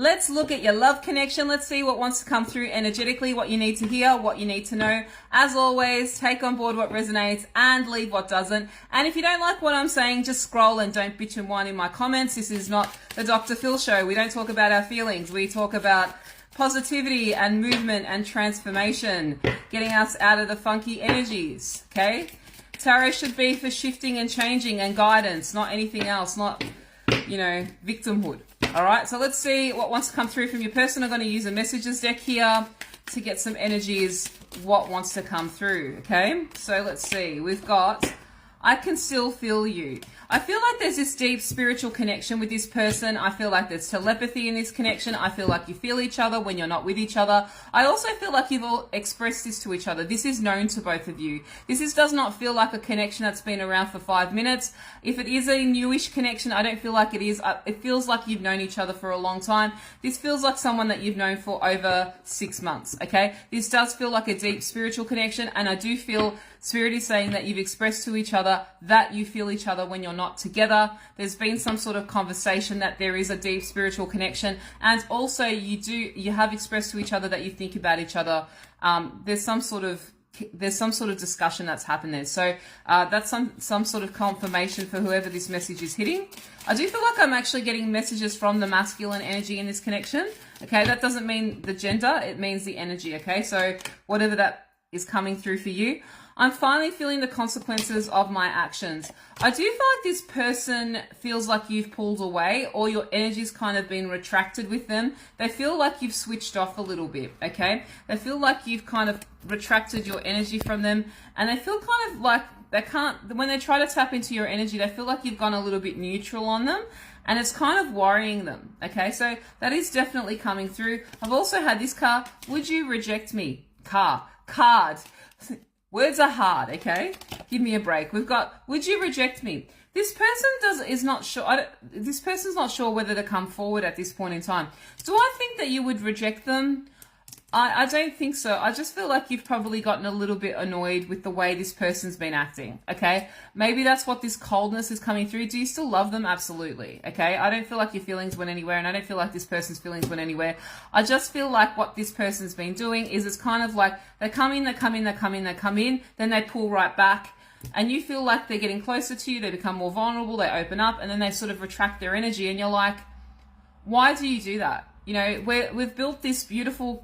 Let's look at your love connection. Let's see what wants to come through energetically, what you need to hear, what you need to know. As always, take on board what resonates and leave what doesn't. And if you don't like what I'm saying, just scroll and don't bitch and whine in my comments. This is not the Dr. Phil show. We don't talk about our feelings. We talk about positivity and movement and transformation, getting us out of the funky energies, okay? Tarot should be for shifting and changing and guidance, not anything else, not, victimhood. All right, so let's see what wants to come through from your person. I'm going to use a messages deck here to get some energies, what wants to come through, okay? So let's see. We've got, I can still feel you. I feel like there's this deep spiritual connection with this person. I feel like there's telepathy in this connection. I feel like you feel each other when you're not with each other. I also feel like you've all expressed this to each other. This is known to both of you. Does not feel like a connection that's been around for 5 minutes. If it is a newish connection, I don't feel like it is. It feels like you've known each other for a long time. This feels like someone that you've known for over 6 months, okay? This does feel like a deep spiritual connection, and I do feel Spirit is saying that you've expressed to each other that you feel each other when you're not together. There's been some sort of conversation that there is a deep spiritual connection, and also you have expressed to each other that you think about each other. There's some sort of discussion that's happened there. So that's some sort of confirmation for whoever this message is hitting. I do feel like I'm actually getting messages from the masculine energy in this connection. Okay, that doesn't mean the gender, it means the energy. Okay, so whatever that is coming through for you. I'm finally feeling the consequences of my actions. I do feel like this person feels like you've pulled away, or your energy's kind of been retracted with them. They feel like you've switched off a little bit, okay? They feel like you've kind of retracted your energy from them, and they feel kind of like they can't, when they try to tap into your energy, they feel like you've gone a little bit neutral on them, and it's kind of worrying them, okay? So that is definitely coming through. I've also had this card, would you reject me? Card. Words are hard, okay? Give me a break. We've got, would you reject me? This person is not sure. This person's not sure whether to come forward at this point in time. Do I think that you would reject them? I don't think so. I just feel like you've probably gotten a little bit annoyed with the way this person's been acting, okay? Maybe that's what this coldness is coming through. Do you still love them? Absolutely, okay? I don't feel like your feelings went anywhere, and I don't feel like this person's feelings went anywhere. I just feel like what this person's been doing is it's kind of like they come in, then they pull right back, and you feel like they're getting closer to you, they become more vulnerable, they open up, and then they sort of retract their energy, and you're like, why do you do that? We've built this beautiful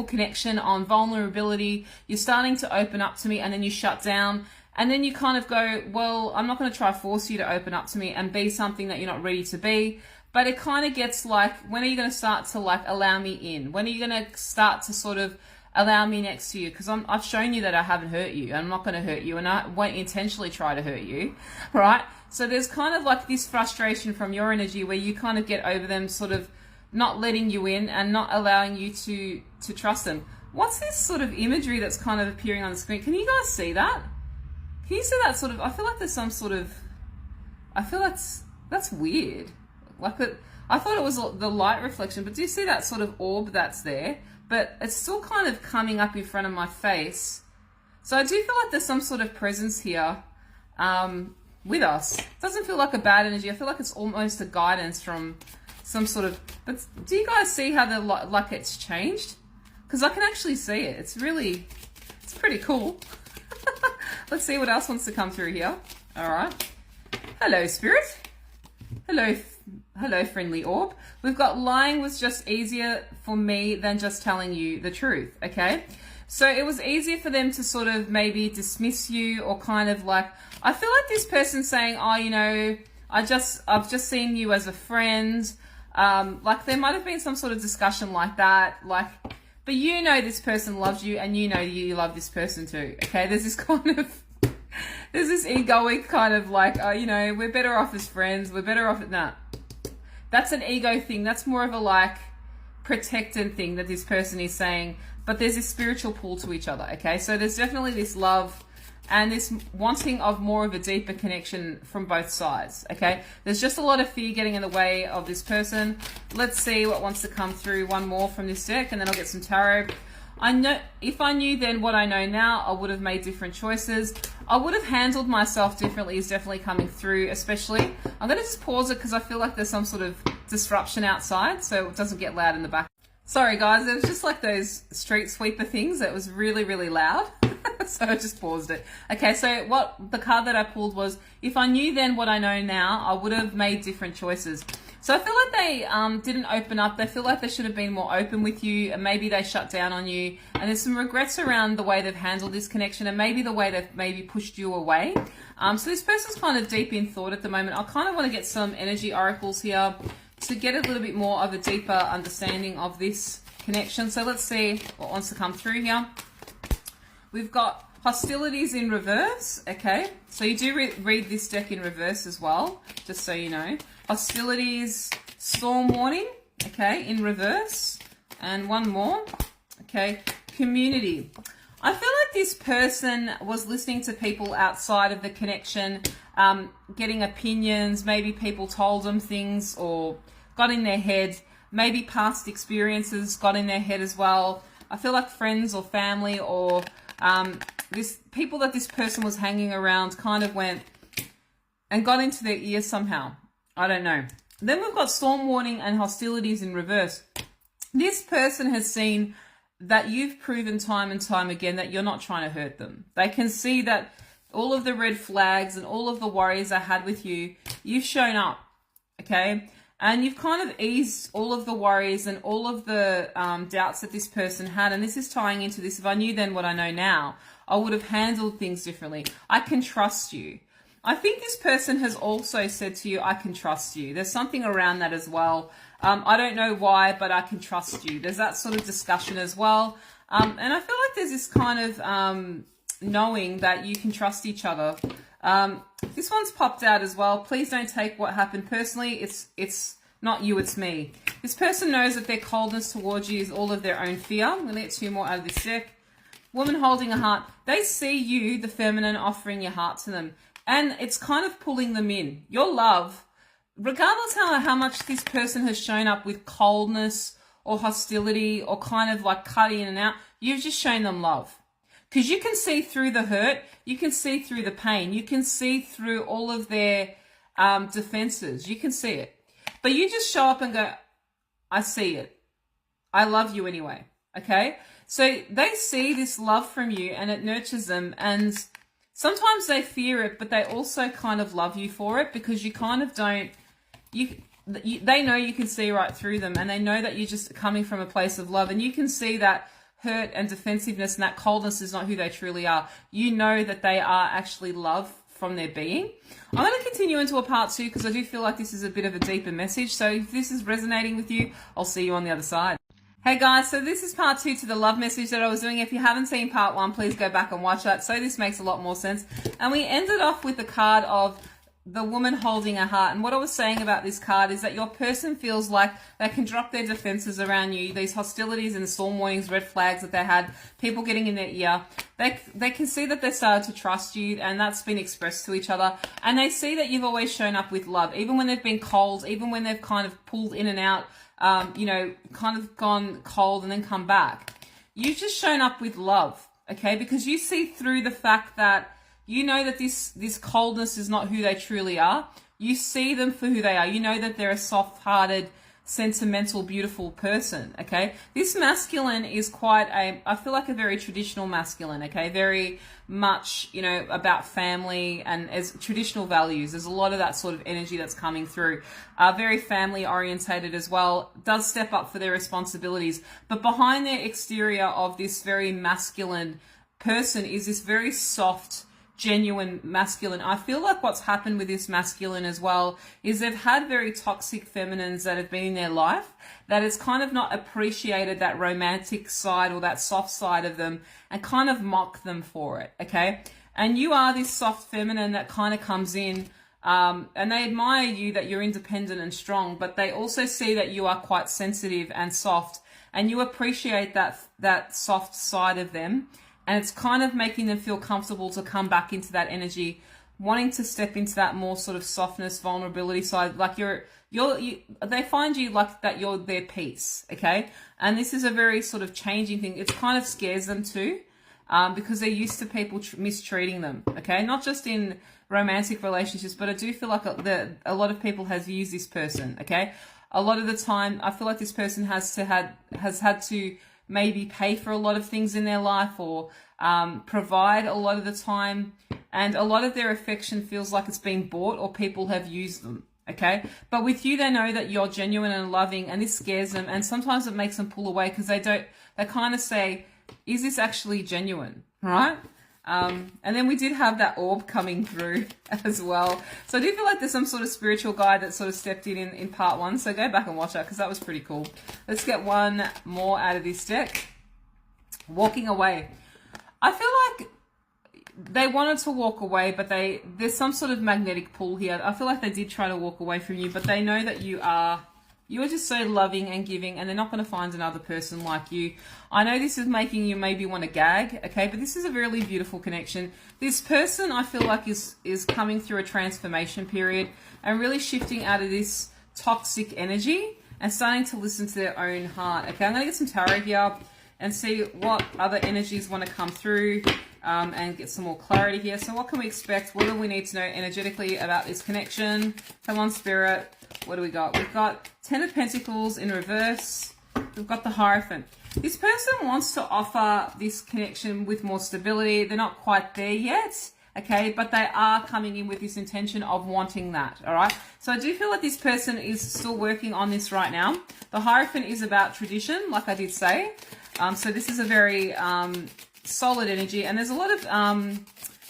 connection on vulnerability. You're starting to open up to me, and then you shut down, and then you kind of go, well, I'm not going to try to force you to open up to me and be something that you're not ready to be. But it kind of gets like, when are you going to start to like allow me in? When are you going to start to sort of allow me next to you? Because I've shown you that I haven't hurt you. I'm not going to hurt you, and I won't intentionally try to hurt you, right? So there's kind of like this frustration from your energy where you kind of get over them sort of not letting you in and not allowing you to trust them. What's this sort of imagery that's kind of appearing on the screen? Can you guys see that? Can you see that sort of, I feel like there's some sort of, I feel that's weird. Like I thought it was the light reflection, but do you see that sort of orb that's there? But it's still kind of coming up in front of my face. So I do feel like there's some sort of presence here with us. It doesn't feel like a bad energy. I feel like it's almost a guidance from some sort of, but do you guys see how like it's changed? Because I can actually see it. It's pretty cool. Let's see what else wants to come through here. All right. Hello, Spirit. Hello, friendly orb. We've got lying was just easier for me than just telling you the truth, okay? So it was easier for them to sort of maybe dismiss you, or kind of like, I feel like this person's saying, oh, I've just seen you as a friend. Like there might have been some sort of discussion like that, like, but this person loves you, and you love this person too, okay? There's this kind of, there's this egoic kind of like, we're better off as friends, we're better off at that. That's an ego thing. That's more of a like protected thing that this person is saying, but there's this spiritual pull to each other, okay? So there's definitely this love and this wanting of more of a deeper connection from both sides, okay? There's just a lot of fear getting in the way of this person. Let's see what wants to come through. One more from this deck, and then I'll get some tarot. I know if I knew then what I know now, I would have made different choices. I would have handled myself differently is definitely coming through, especially. I'm going to just pause it because I feel like there's some sort of disruption outside so it doesn't get loud in the back. Sorry guys, it was just like those street sweeper things that was really, really loud. So I just paused it. Okay, so what the card that I pulled was, if I knew then what I know now, I would have made different choices. So I feel like they didn't open up. They feel like they should have been more open with you, and maybe they shut down on you. And there's some regrets around the way they've handled this connection, and maybe the way they've maybe pushed you away. So this person's kind of deep in thought at the moment. I kind of want to get some energy oracles here to get a little bit more of a deeper understanding of this connection. So let's see what wants to come through here. We've got hostilities in reverse, okay? So you do read this deck in reverse as well, just so you know. Hostilities, storm warning, okay, in reverse. And one more, okay, community. I feel like this person was listening to people outside of the connection, getting opinions, maybe people told them things or got in their head, maybe past experiences got in their head as well. I feel like friends or family or this people that this person was hanging around kind of went and got into their ears somehow. I don't know. Then we've got storm warning and hostilities in reverse. This person has seen that you've proven time and time again that you're not trying to hurt them. They can see that all of the red flags and all of the worries they had with you, you've shown up, okay? And you've kind of eased all of the worries and all of the doubts that this person had. And this is tying into this. If I knew then what I know now, I would have handled things differently. I can trust you. I think this person has also said to you, I can trust you. There's something around that as well. I don't know why, but I can trust you. There's that sort of discussion as well. And I feel like there's this kind of knowing that you can trust each other. This one's popped out as well. Please don't take what happened personally. It's not you, it's me. This person knows that their coldness towards you is all of their own fear. I'm going to get two more out of this deck. Woman holding a heart. They see you, the feminine, offering your heart to them. And it's kind of pulling them in. Your love, regardless how much this person has shown up with coldness or hostility or kind of like cutting in and out, you've just shown them love. Because you can see through the hurt, you can see through the pain, you can see through all of their defenses, you can see it. But you just show up and go, I see it. I love you anyway, okay? So they see this love from you and it nurtures them, and sometimes they fear it, but they also kind of love you for it because you kind of don't, they know you can see right through them, and they know that you're just coming from a place of love, and you can see that hurt and defensiveness and that coldness is not who they truly are. You know that they are actually love from their being. I'm going to continue into a part 2 because I do feel like this is a bit of a deeper message. So if this is resonating with you, I'll see you on the other side. Hey guys, so this is part 2 to the love message that I was doing. If you haven't seen part 1, please go back and watch that. So this makes a lot more sense. And we ended off with the card of the woman holding a heart. And what I was saying about this card is that your person feels like they can drop their defenses around you, these hostilities and storm warnings, red flags that they had, people getting in their ear. They can see that they started to trust you, and that's been expressed to each other. And they see that you've always shown up with love, even when they've been cold, even when they've kind of pulled in and out, kind of gone cold and then come back. You've just shown up with love, okay? Because you see through the fact that you know that this coldness is not who they truly are. You see them for who they are. You know that they're a soft-hearted, sentimental, beautiful person, okay? This masculine is quite I feel like a very traditional masculine, okay? Very much, about family and as traditional values. There's a lot of that sort of energy that's coming through. Very family-orientated as well. Does step up for their responsibilities. But behind their exterior of this very masculine person is this very soft, genuine masculine. I feel like what's happened with this masculine as well is they've had very toxic feminines that have been in their life that has kind of not appreciated that romantic side or that soft side of them and kind of mock them for it, okay? And you are this soft feminine that kind of comes in and they admire you that you're independent and strong, but they also see that you are quite sensitive and soft, and you appreciate that soft side of them. And it's kind of making them feel comfortable to come back into that energy, wanting to step into that more sort of softness, vulnerability side. Like they find you like that you're their peace, okay? And this is a very sort of changing thing. It kind of scares them too, because they're used to people mistreating them, okay? Not just in romantic relationships, but I do feel like a lot of people have used this person, okay? A lot of the time, I feel like this person has had to maybe pay for a lot of things in their life, or provide a lot of the time, and a lot of their affection feels like it's been bought or people have used them. Okay, but with you, they know that you're genuine and loving, and this scares them, and sometimes it makes them pull away because they kind of say, is this actually genuine, right? And then we did have that orb coming through as well. So I do feel like there's some sort of spiritual guide that sort of stepped in part 1. So go back and watch that because that was pretty cool. Let's get one more out of this deck. Walking away. I feel like they wanted to walk away, but there's some sort of magnetic pull here. I feel like they did try to walk away from you, but they know that you're just so loving and giving, and they're not going to find another person like you. I know this is making you maybe want to gag, okay, but this is a really beautiful connection. This person, I feel like, is coming through a transformation period and really shifting out of this toxic energy and starting to listen to their own heart. Okay, I'm going to get some tarot here and see what other energies want to come through, and get some more clarity here. So what can we expect? What do we need to know energetically about this connection? Come on, Spirit. What do we got? We've got 10 of Pentacles in reverse. We've got the Hierophant. This person wants to offer this connection with more stability. They're not quite there yet, okay? But they are coming in with this intention of wanting that, all right? So I do feel like this person is still working on this right now. The Hierophant is about tradition, like I did say. So this is a very solid energy, and there's a lot of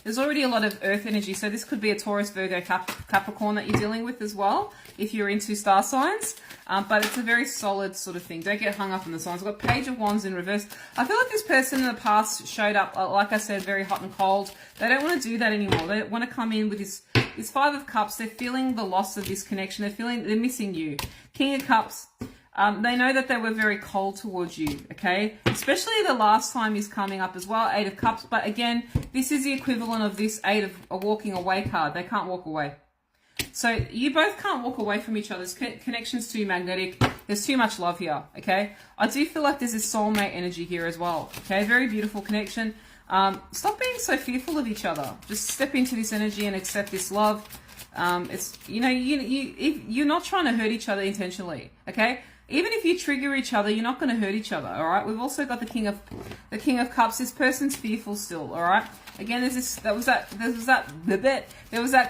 there's already a lot of earth energy, so this could be a Taurus, Virgo, Capricorn that you're dealing with as well if you're into star signs, but it's a very solid sort of thing. Don't get hung up on the signs. I've got Page of Wands in reverse. I feel like this person in the past showed up, like I said, very hot and cold. They don't want to do that anymore. They want to come in with this Five of Cups. They're feeling the loss of this connection. They're missing you. King of Cups. They know that they were very cold towards you, okay? Especially the last time is coming up as well, Eight of Cups. But again, this is the equivalent of this Eight of a walking away card. They can't walk away. So you both can't walk away from each other's connection's too magnetic. There's too much love here, okay? I do feel like there's this soulmate energy here as well, okay? Very beautiful connection. Stop being so fearful of each other. Just step into this energy and accept this love. It's, you know, you're not trying to hurt each other intentionally, okay? Even if you trigger each other, you're not going to hurt each other, all right? We've also got the King of Cups. This person's fearful still, all right? Again, there was that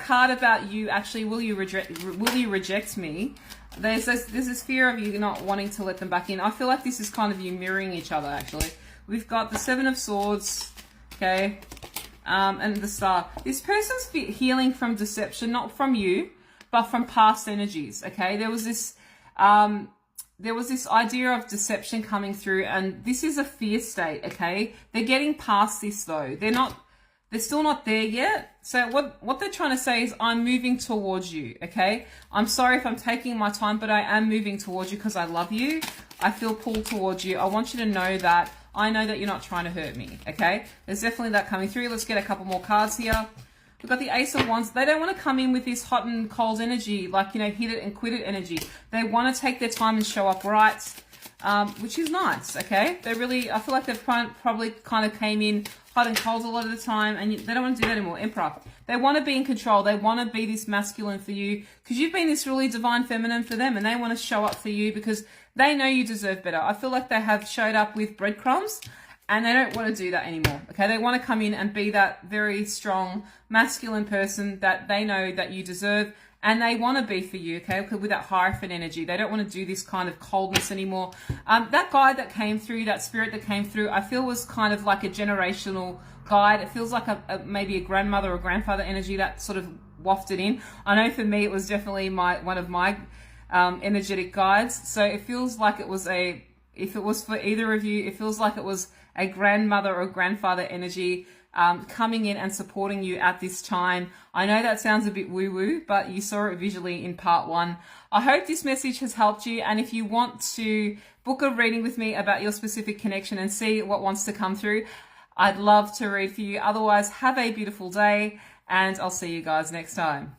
card about you. Actually, will you reject me? There's this fear of you not wanting to let them back in. I feel like this is kind of you mirroring each other. Actually, we've got the Seven of Swords, okay, and the Star. This person's healing from deception, not from you, but from past energies. Okay, there was this idea of deception coming through, and this is a fear state, okay? They're getting past this though. They're still not there yet. So what they're trying to say is, I'm moving towards you, okay? I'm sorry if I'm taking my time, but I am moving towards you because I love you. I feel pulled towards you. I want you to know that I know that you're not trying to hurt me, okay? There's definitely that coming through. Let's get a couple more cards here. We've got the Ace of Wands. They don't want to come in with this hot and cold energy, like, you know, hit it and quit it energy. They want to take their time and show up right, which is nice, okay? They really, I feel like they've probably kind of came in hot and cold a lot of the time, and they don't want to do that anymore. Emperor. They want to be in control. They want to be this masculine for you because you've been this really divine feminine for them, and they want to show up for you because they know you deserve better. I feel like they have showed up with breadcrumbs, and they don't want to do that anymore, okay? They want to come in and be that very strong, masculine person that they know that you deserve, and they want to be for you, okay? With that Hierophant energy. They don't want to do this kind of coldness anymore. That guide that came through, that spirit that came through, I feel was kind of like a generational guide. It feels like maybe a grandmother or grandfather energy that sort of wafted in. I know for me, it was definitely one of my energetic guides. So it feels like it was if it was for either of you, it feels like it was a grandmother or grandfather energy coming in and supporting you at this time. I know that sounds a bit woo-woo, but you saw it visually in part 1. I hope this message has helped you, and if you want to book a reading with me about your specific connection and see what wants to come through, I'd love to read for you. Otherwise, have a beautiful day, and I'll see you guys next time.